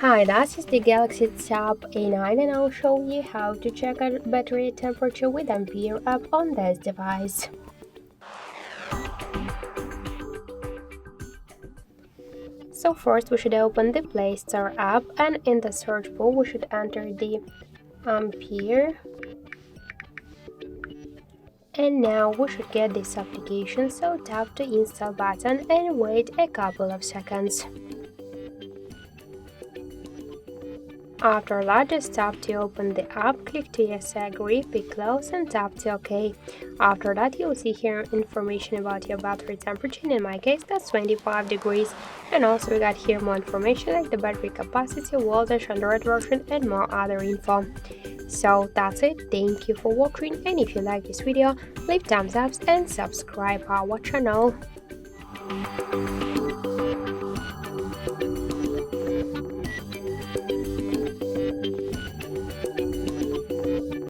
Hi, this is the Galaxy Tab A9 and I'll show you how to check a battery temperature with Ampere app on this device. So first we should open the Play Store app and in the search bar we should enter the Ampere. And now we should get this application, so tap the install button and wait a couple of seconds. After that, just tap to open the app, click to yes, I agree, pick close and tap to OK. After that, you'll see here information about your battery temperature, and in my case that's 25 degrees. And also we got here more information like the battery capacity, voltage, Android version and more other info. So that's it, thank you for watching, and if you like this video, leave thumbs up and subscribe our channel.